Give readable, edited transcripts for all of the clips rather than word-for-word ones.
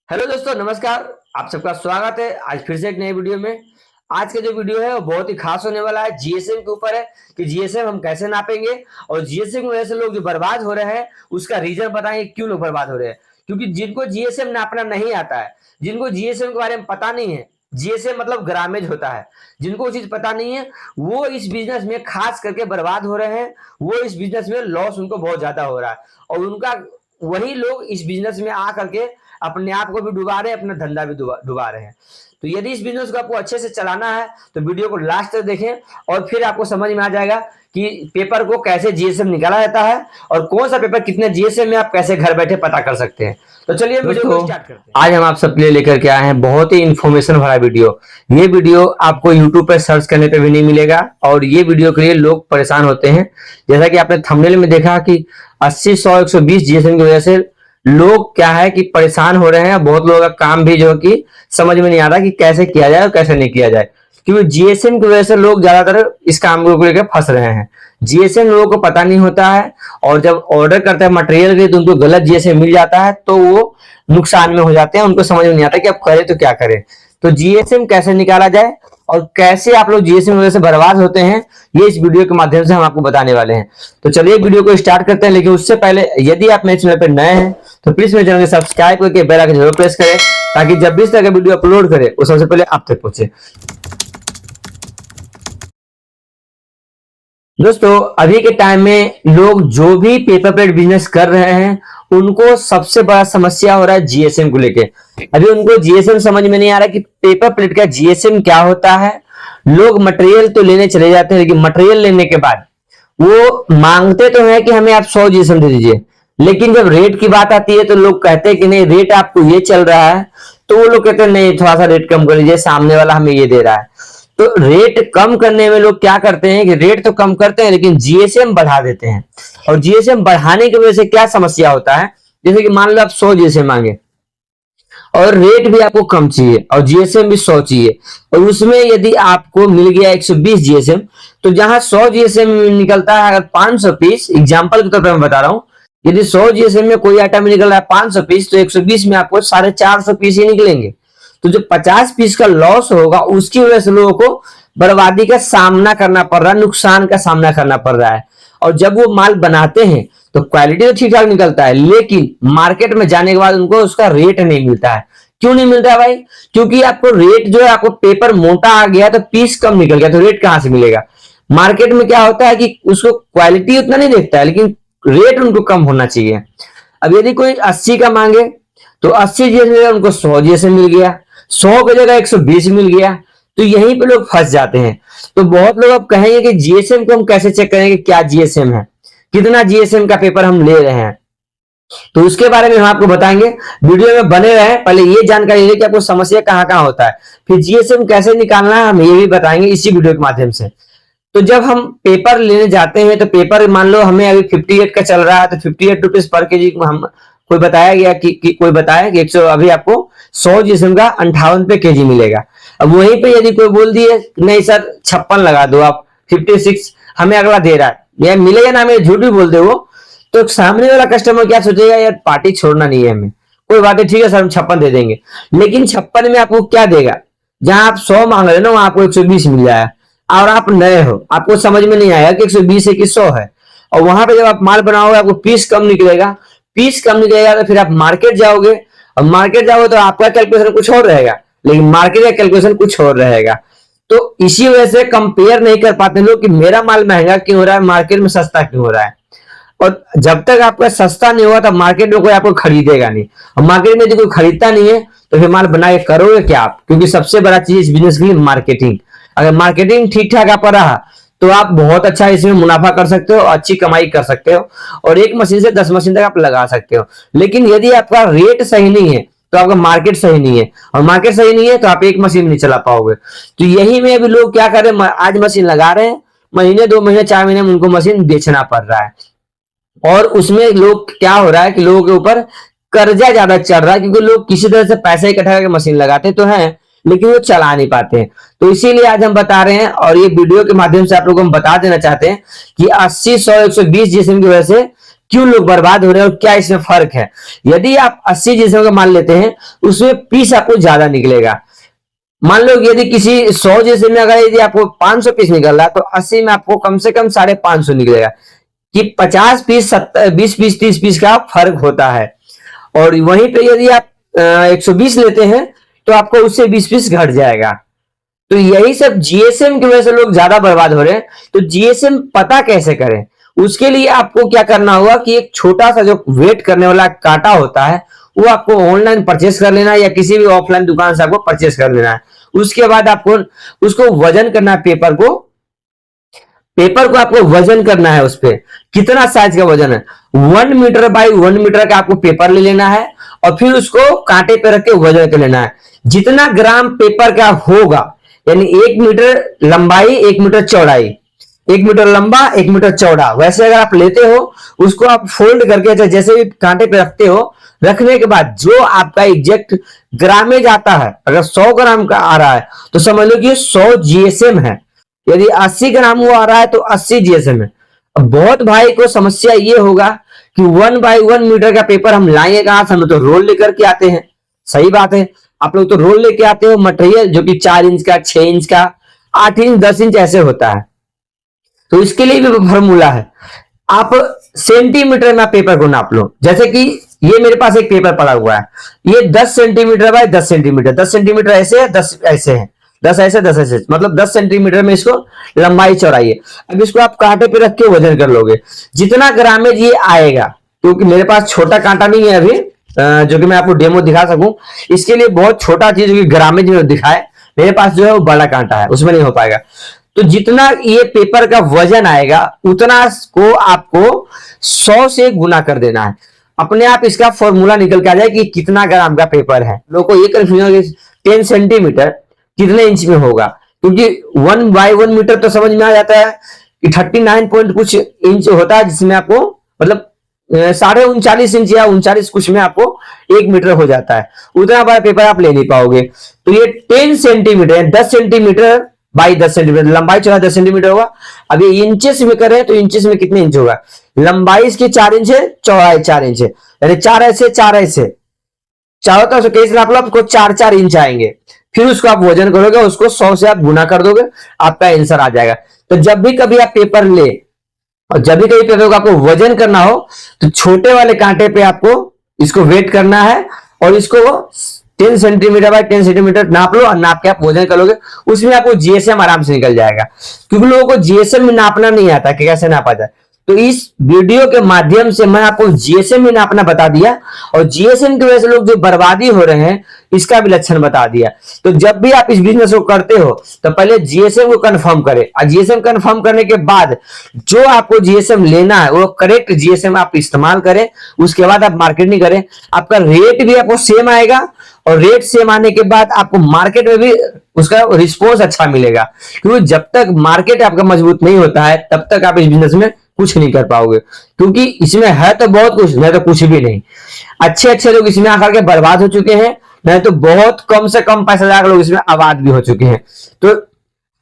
Hello दोस्तों, नमस्कार। आप सबका स्वागत है आज फिर से एक नए वीडियो में। आज का जो वीडियो है वो बहुत ही खास होने वाला है। जीएसएम के ऊपर है कि जीएसएम हम कैसे नापेंगे और जीएसएम की वजह से लोग जो बर्बाद हो रहे हैं उसका रीजन बताएंगे क्यों लोग बर्बाद हो रहे हैं। क्योंकि जिनको जीएसएम नापना नहीं आता है, जिनको जीएसएम के बारे में पता नहीं है, जीएसएम मतलब ग्रामेज होता है, जिनको वो चीज पता नहीं है वो इस बिजनेस में खास करके बर्बाद हो रहे हैं। वो इस बिजनेस में लॉस उनको बहुत ज्यादा हो रहा है और उनका वही लोग इस बिजनेस में आ करके अपने आप को भी डुबा रहे हैं, अपना धंधा भी डुबा रहे हैं। तो यदि इस बिजनेस को आपको अच्छे से चलाना है तो वीडियो को लास्ट तक देखें और फिर आपको समझ में आ जाएगा कि पेपर को कैसे जीएसएम निकाला जाता है और कौन सा पेपर कितने जीएसएम में आप कैसे घर बैठे पता कर सकते हैं। तो चलिए वीडियो को स्टार्ट करते हैं। आज हम आप सबके लिए लेकर के आए हैं बहुत ही इंफॉर्मेशन भरा वीडियो। ये वीडियो आपको यूट्यूब पर सर्च करने पे भी नहीं मिलेगा और ये वीडियो के लिए लोग परेशान होते हैं। जैसा कि आपने थंबनेल में देखा कि 80, 100, 120 जीएसएम की वजह से लोग क्या है कि परेशान हो रहे हैं। बहुत लोगों का काम भी जो है कि समझ में नहीं आ रहा कि कैसे किया जाए और कैसे नहीं किया जाए, क्योंकि जीएसएम की वजह से लोग ज्यादातर इस काम को लेकर फंस रहे हैं। जीएसएम लोगों को पता नहीं होता है और जब ऑर्डर करते हैं मटेरियल के तो उनको गलत जीएसएम मिल जाता है तो वो नुकसान में हो जाते हैं। उनको समझ में नहीं आता कि अब करें तो क्या करें। तो जीएसएम कैसे निकाला जाए और कैसे आप लोग जीएसएम वजह से बर्बाद होते हैं, ये इस वीडियो के माध्यम से हम आपको बताने वाले हैं। तो चलिए वीडियो को स्टार्ट करते हैं। लेकिन उससे पहले यदि आप मेरे चैनल पर नए हैं तो प्लीज मेरे चैनल को सब्सक्राइब करके बेल आइकन जरूर प्रेस करें ताकि जब भी इस तरह का वीडियो अपलोड करें वो सबसे पहले आप तक पहुंचे। दोस्तों, अभी के टाइम में लोग जो भी पेपर प्लेट बिजनेस कर रहे हैं उनको सबसे बड़ा समस्या हो रहा है जीएसएम को लेके। अभी उनको जीएसएम समझ में नहीं आ रहा कि पेपर प्लेट का जीएसएम क्या होता है। लोग मटेरियल तो लेने चले जाते हैं लेकिन मटेरियल लेने के बाद वो मांगते तो है कि हमें आप 100 जीएसएम दे दीजिए, लेकिन जब रेट की बात आती है तो लोग कहते हैं कि नहीं रेट आपको ये चल रहा है, तो वो लोग कहते हैं नहीं थोड़ा सा रेट कम कर लीजिए, सामने वाला हमें ये दे रहा है। तो रेट कम करने में लोग क्या करते हैं कि रेट तो कम करते हैं लेकिन जीएसएम बढ़ा देते हैं। और जीएसएम बढ़ाने की वजह से क्या समस्या होता है, जैसे कि मान लो आप 100 जीएसएम मांगे और रेट भी आपको कम चाहिए और जीएसएम भी 100 चाहिए और उसमें यदि आपको मिल गया 120 जीएसएम, तो जहां 100 जीएसएम निकलता है अगर 500 पीस, एग्जांपल के तौर पर मैं बता रहा हूं, यदि 100 जीएसएम में कोई आइटम निकल रहा है 500 पीस तो 120 में आपको 450 पीस ही निकलेंगे। तो जो 50 पीस का लॉस होगा उसकी वजह से लोगों को बर्बादी का सामना करना पड़ रहा है, नुकसान का सामना करना पड़ रहा है। और जब वो माल बनाते हैं तो क्वालिटी तो ठीक ठाक निकलता है लेकिन मार्केट में जाने के बाद उनको उसका रेट नहीं मिलता है। क्यों नहीं मिलता है भाई? क्योंकि आपको रेट जो है, आपको पेपर मोटा आ गया तो पीस कम निकल गया तो रेट कहां से मिलेगा। मार्केट में क्या होता है कि उसको क्वालिटी उतना नहीं देखता है लेकिन रेट उनको कम होना चाहिए। अब यदि कोई 80 का मांगे तो 80 जीएसएम उनको 100 जीएसएम मिल गया, 100 की जगह 120 मिल गया, तो यहीं पे लोग फंस जाते हैं। तो बहुत लोग अब कहेंगे कि जीएसएम को हम कैसे चेक करेंगे, क्या जीएसएम है, कितना जीएसएम का पेपर हम ले रहे हैं, तो उसके बारे में हम आपको बताएंगे। वीडियो में बने रहे। पहले ये जानकारी ले कि आपको समस्या कहां कहां होता है, फिर जीएसएम कैसे निकालना है हम ये भी बताएंगे इसी वीडियो के माध्यम से। तो जब हम पेपर लेने जाते हैं तो पेपर मान लो हमें अभी 58 का चल रहा है तो 58 रुपीज पर केजी हम कोई बताया गया कि कोई बताया कि 100 अभी आपको 100 जीएसएम का 58 रुपए केजी मिलेगा। अब वहीं पे यदि कोई बोल दिए नहीं सर 56 लगा दो आप, 56 हमें अगला दे रहा है या मिलेगा ना, हमें झूठ भी बोल दे वो, तो सामने वाला कस्टमर क्या सोचेगा, यार पार्टी छोड़ना नहीं है हमें, कोई बात नहीं ठीक है सर हम 56 दे देंगे। लेकिन 56 में आपको क्या देगा, जहां आप 100 मांग रहे हो ना वहां आपको 120 मिल जाए और आप नए हो, आपको समझ में नहीं आएगा कि 120 है कि 100 है। और वहां पे जब आप माल बनाओगे आपको पीस कम निकलेगा, पीस कम निकलेगा तो फिर आप मार्केट जाओगे और मार्केट जाओगे तो आपका कैलकुलेशन कुछ और रहेगा लेकिन मार्केट का कैलकुलेशन कुछ और रहेगा। तो इसी वजह से कंपेयर नहीं कर पाते लोग कि मेरा माल महंगा क्यों हो रहा है, मार्केट में सस्ता क्यों हो रहा है। और जब तक आपका सस्ता नहीं होगा तब मार्केट में कोई आपको खरीदेगा नहीं, और मार्केट में यदि कोई खरीदता नहीं है तो फिर माल बना के करोगे क्या आप, क्योंकि सबसे बड़ा चीज इस बिजनेस की मार्केटिंग। अगर मार्केटिंग ठीक ठाक आपका रहा तो आप बहुत अच्छा इसमें मुनाफा कर सकते हो, अच्छी कमाई कर सकते हो और एक मशीन से 10 मशीन तक आप लगा सकते हो। लेकिन यदि आपका रेट सही नहीं है तो आपका मार्केट सही नहीं है, और मार्केट सही नहीं है तो आप एक मशीन नहीं चला पाओगे। तो यही में अभी लोग क्या कर रहे हैं, आज मशीन लगा रहे हैं, महीने 2 महीने 4 महीने में उनको मशीन बेचना पड़ रहा है। और उसमें लोग क्या हो रहा है कि लोगों के ऊपर कर्जा ज्यादा चढ़ रहा है, क्योंकि लोग किसी तरह से पैसा इकट्ठा करके मशीन लगाते तो हैं लेकिन वो चला नहीं पाते हैं। तो इसीलिए आज हम बता रहे हैं और ये वीडियो के माध्यम से आप लोगों को हम बता देना चाहते हैं कि 80, 100, 120 जीएसएम की वजह से क्यों लोग बर्बाद हो रहे हैं और क्या इसमें फर्क है। यदि आप 80 जीएसएम का मान लेते हैं उसमें पीस आपको ज्यादा निकलेगा। मान लो यदि किसी 100 जीएसएम में अगर यदि आपको 500 पीस निकल रहा है तो 80 में आपको कम से कम 550 निकलेगा, कि 50 पीस 20 पीस 30 पीस का फर्क होता है। और वहीं पे यदि आप 120 लेते हैं तो आपको उससे 20 पीस घट जाएगा। तो यही सब जीएसएम की वजह से लोग ज्यादा बर्बाद हो रहे हैं। तो जीएसएम पता कैसे करें, उसके लिए आपको क्या करना होगा कि एक छोटा सा जो वेट करने वाला कांटा होता है वो आपको ऑनलाइन परचेस कर लेना है या किसी भी ऑफलाइन दुकान से आपको परचेस कर लेना है। उसके बाद आपको उसको वजन करना है, पेपर को आपको वजन करना है। उस पर कितना साइज का वजन है, 1 मीटर बाई 1 मीटर का आपको पेपर ले लेना है और फिर उसको कांटे पे रख के वजन कर लेना है। जितना ग्राम पेपर का होगा, यानी 1 मीटर लंबाई 1 मीटर चौड़ाई, 1 मीटर लंबा 1 मीटर चौड़ा, वैसे अगर आप लेते हो उसको आप फोल्ड करके जैसे भी कांटे पे रखते हो, रखने के बाद जो आपका एग्जैक्ट ग्रामेज आता है, अगर 100 ग्राम का आ रहा है तो समझ लो कि 100 जीएसएम है। यदि 80 ग्राम वो आ रहा है तो 80 जीएसएम है। अब बहुत भाई को समस्या ये होगा कि 1 बाई 1 मीटर का पेपर हम लाएंगे कहां से, हम तो रोल लेकर के आते हैं। सही बात है, आप लोग तो रोल लेके आते हो मटेरियल जो कि 4 इंच का, 6 इंच का, 8 इंच, 10 इंच ऐसे होता है। तो इसके लिए भी फॉर्मूला है, आप सेंटीमीटर में पेपर को नाप लो। जैसे कि ये मेरे पास एक पेपर पड़ा हुआ है, ये 10 सेंटीमीटर बाय 10 सेंटीमीटर, 10 सेंटीमीटर ऐसे है, 10 ऐसे है, 10 ऐसे 10 ऐसे, मतलब 10 सेंटीमीटर में इसको लंबाई चौड़ाई है। अब इसको आप कांटे पे रख के वजन कर लोगे, जितना ग्रामेज ये आएगा, क्योंकि मेरे पास छोटा कांटा नहीं है अभी जो कि मैं आपको डेमो दिखा सकूं, इसके लिए बहुत छोटा चीज ग्रामेज में दिखाए, मेरे पास जो है वो बड़ा कांटा है, उसमें नहीं हो पाएगा। तो जितना ये पेपर का वजन आएगा उतना को आपको 100 से गुना कर देना है, अपने आप इसका फॉर्मूला निकल के आ जाए कि कितना ग्राम का पेपर है। लोगों को ये कंफ्यूजन 10 सेंटीमीटर कितने इंच में होगा, क्योंकि 1 बाई 1 मीटर तो समझ में आ जाता है कि 39 पॉइंट कुछ इंच होता है, जिसमें आपको मतलब 39.5 इंच या 39 कुछ में आपको 1 मीटर हो जाता है। उतना बड़ा पेपर आप ले नहीं पाओगे। तो ये 10 सेंटीमीटर 10 सेंटीमीटर बाई 10 सेंटीमीटर, लंबाई चौड़ा 10 सेंटीमीटर होगा। अब ये इंचेस में करें तो इंचेस में कितने इंच होगा, लंबाई इसकी 4 इंच है, चौड़ाई 4 इंच है, यानी 4 ऐसे 4 ऐसे, चारों तरफ से कैसे नाप लो आपको 4-4 इंच आएंगे। फिर उसको आप वजन करोगे, उसको 100 से आप गुना कर दोगे, आपका आंसर आ जाएगा। तो जब भी कभी आप पेपर ले और जब भी कभी पेपर को आपको वजन करना हो तो छोटे वाले कांटे पे आपको इसको वेट करना है और इसको 10 सेंटीमीटर बाय 10 सेंटीमीटर नाप लो और नाप के आप वजन करोगे, उसमें आपको जीएसएम आराम से निकल जाएगा। क्योंकि लोगों को जीएसएम में नापना नहीं आता कि कैसे नापा जाए, तो इस वीडियो के माध्यम से मैं आपको जीएसएम में नापना बता दिया और जीएसएम की वजह से लोग जो बर्बादी हो रहे हैं इसका भी लक्षण बता दिया। तो जब भी आप इस बिजनेस को करते हो तो पहले जीएसएम को कंफर्म करें और जीएसएम कंफर्म करने के बाद जो आपको जीएसएम लेना है वो करेक्ट जीएसएम आप इस्तेमाल करें। उसके बाद आप मार्केटिंग करें, आपका रेट भी आपको सेम आएगा और रेट सेम आने के बाद आपको मार्केट में भी उसका रिस्पॉन्स अच्छा मिलेगा। क्योंकि जब तक मार्केट आपका मजबूत नहीं होता है तब तक आप इस बिजनेस में कुछ नहीं कर पाओगे, क्योंकि इसमें है तो बहुत कुछ, नहीं तो कुछ भी नहीं। अच्छे अच्छे लोग इसमें आकर के बर्बाद हो चुके हैं, नहीं तो बहुत कम से कम पैसा लगाकर लोग इसमें आबाद भी हो चुके हैं। तो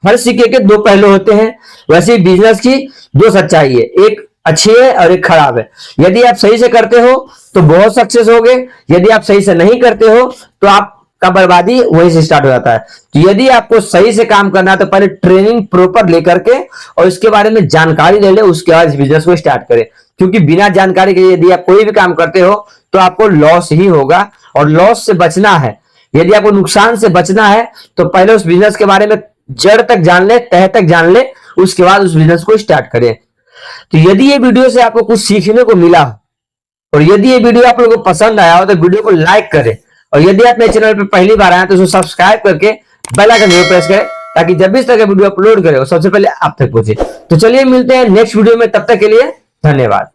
हर सिक्के के 2 पहलू होते हैं, वैसे ही बिजनेस की 2 सच्चाई है, एक अच्छी है और एक खराब है। यदि आप सही से करते हो तो बहुत सक्सेस होगे, यदि आप सही से नहीं करते हो तो आपका बर्बादी वहीं से स्टार्ट हो जाता है। तो यदि आपको सही से काम करना है तो पहले ट्रेनिंग प्रॉपर लेकर के और इसके बारे में जानकारी ले ले, उसके बाद इस बिजनेस को स्टार्ट करें। क्योंकि बिना जानकारी के यदि आप कोई भी काम करते हो तो आपको लॉस ही होगा और लॉस से बचना है, यदि आपको नुकसान से बचना है तो पहले उस बिजनेस के बारे में जड़ तक जान ले, तह तक जान ले, उसके बाद उस बिजनेस को स्टार्ट करें। तो यदि ये वीडियो से आपको कुछ सीखने को मिला और यदि ये वीडियो आप लोगों को पसंद आया हो तो वीडियो को लाइक करें और यदि आप मेरे चैनल पर पहली बार आए तो उसको सब्सक्राइब करके बेल आइकन जरूर प्रेस करें ताकि जब भी इस तरह का वीडियो अपलोड करें वो सबसे पहले आप तक पहुंचे। तो चलिए मिलते हैं नेक्स्ट वीडियो में, तब तक के लिए धन्यवाद।